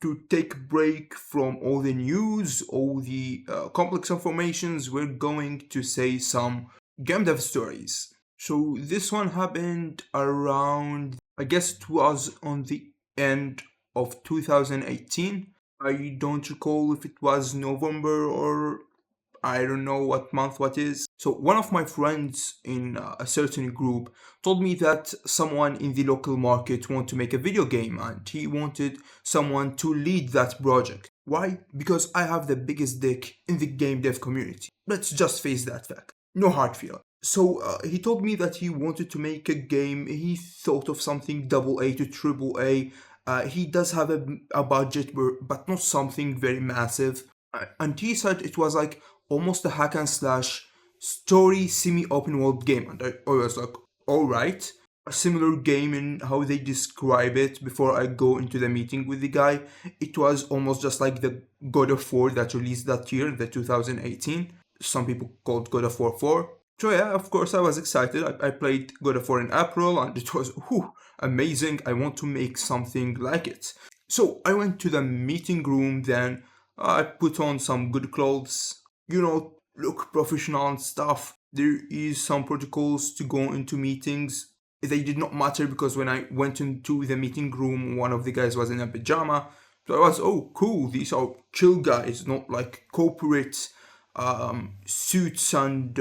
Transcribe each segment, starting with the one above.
to take a break from all the news, all the complex informations, we're going to say some game dev stories. So this one happened around, I guess it was on the end of 2018. I don't recall if it was November or I don't know what month what is. So one of my friends in a certain group told me that someone in the local market want to make a video game and he wanted someone to lead that project. Why? Because I have the biggest dick in the game dev community. Let's just face that fact. No hard feeling. So he told me that he wanted to make a game. He thought of something double A to triple A. He does have a budget, but not something very massive. And he said it was like almost a hack and slash story semi open world game. And I was like, alright. A similar game in how they describe it before I go into the meeting with the guy. It was almost just like the God of War that released that year, the 2018. Some people called God of War 4. So yeah, of course I was excited. I played God of War in April and it was amazing. I want to make something like it. So I went to the meeting room then. I put on some good clothes, look professional and stuff. There is some protocols to go into meetings. They did not matter because when I went into the meeting room, one of the guys was in a pajama. So I was, oh, cool, these are chill guys, not like corporate suits and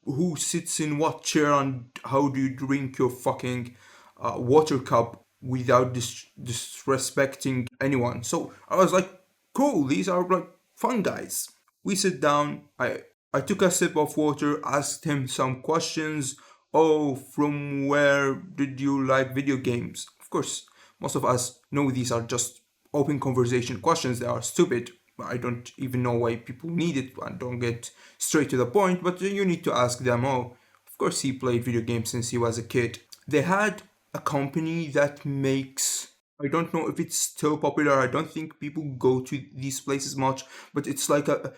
who sits in what chair and how do you drink your fucking water cup without disrespecting anyone. So I was like, cool, these are like fun guys. We sit down. I took a sip of water, asked him some questions. Oh, from where did you like video games? Of course, most of us know these are just open conversation questions. They are stupid. I don't even know why people need it and don't get straight to the point, but you need to ask them. Oh, of course, he played video games since he was a kid. They had a company that makes, I don't know if it's still popular. I don't think people go to these places much, but it's like a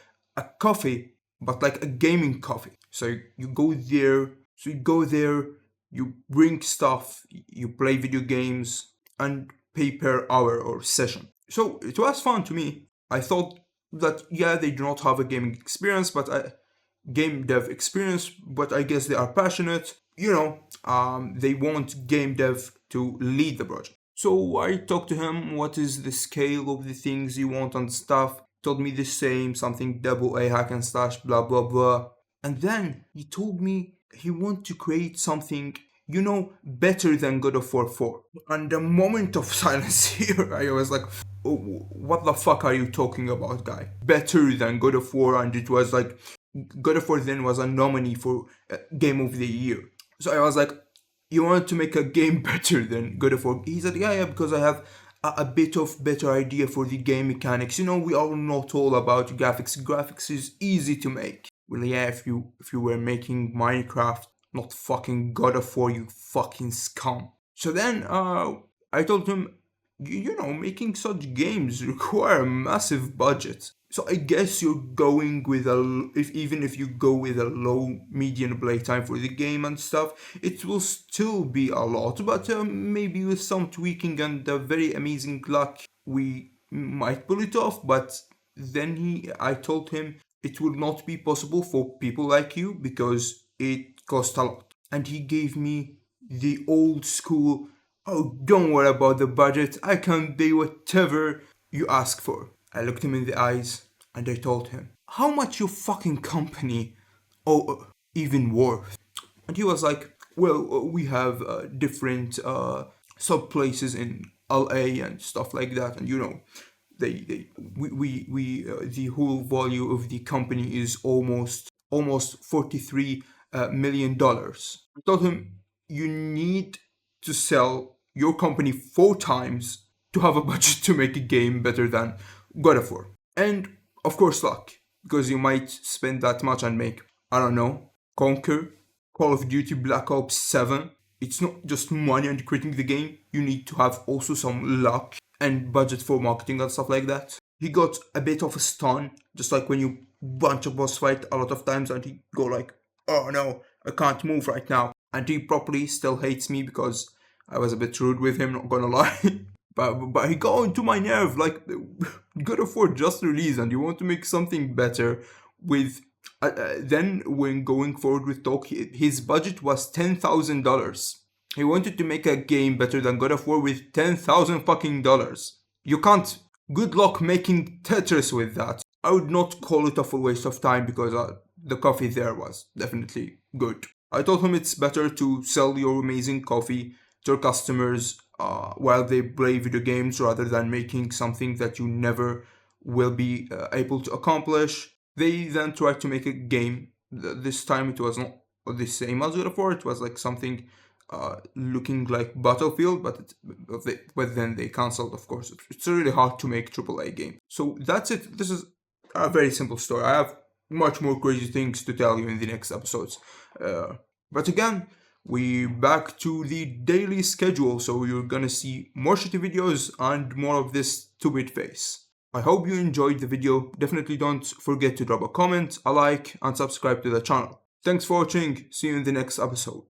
coffee, but like a gaming coffee. So you go there, you bring stuff, you play video games, and pay per hour or session. So it was fun to me. I thought that yeah, they do not have a gaming experience, but game dev experience, but I guess they are passionate. They want game dev to lead the project. So I talked to him. What is the scale of the things you want and stuff? Told me the same, something double A hack and slash, blah blah blah. And then he told me he want to create something better than God of War 4. And a moment of silence here, I was like, oh, what the fuck are you talking about, guy? Better than God of War, and it was like, God of War then was a nominee for Game of the Year. So I was like, you want to make a game better than God of War? He said, yeah, because I have a bit of better idea for the game mechanics. We are not all about graphics. Graphics is easy to make. Well, yeah, if you were making Minecraft, not fucking God of War, you fucking scum. So then I told him, making such games require a massive budget. So I guess you're going with even if you go with a low median playtime for the game and stuff, it will still be a lot. But maybe with some tweaking and very amazing luck, we might pull it off. But then I told him it would not be possible for people like you because it costs a lot. And he gave me the old school, oh, don't worry about the budget, I can pay whatever you ask for. I looked him in the eyes and I told him, how much your fucking company even worth? And he was like, well, we have different sub places in LA and stuff like that, and the whole value of the company is almost $43 million. I told him, you need to sell your company 4 times to have a budget to make a game better than God of War. And of course, luck, because you might spend that much and make, I don't know, Conquer, Call of Duty Black Ops 7. It's not just money and creating the game, you need to have also some luck and budget for marketing and stuff like that. He got a bit of a stun, just like when you bunch a boss fight a lot of times and he go like, oh no, I can't move right now. And he probably still hates me because I was a bit rude with him, not gonna lie. but he got into my nerve. Like, God of War just released, and you want to make something better with. Then when going forward with talk, his budget was $10,000. He wanted to make a game better than God of War with 10,000 fucking dollars. You can't. Good luck making Tetris with that. I would not call it a full waste of time because the coffee there was definitely good. I told him it's better to sell your amazing coffee to your customers while they play video games rather than making something that you never will be able to accomplish. They then tried to make a game. This time it was not the same as God of War. It was like something looking like Battlefield, but then they cancelled. Of course, it's really hard to make AAA game. So that's it. This is a very simple story. I have much more crazy things to tell you in the next episodes. But again, we back to the daily schedule, so you're gonna see more shitty videos and more of this 2-bit face. I hope you enjoyed the video. Definitely don't forget to drop a comment, a like, and subscribe to the channel. Thanks for watching. See you in the next episode.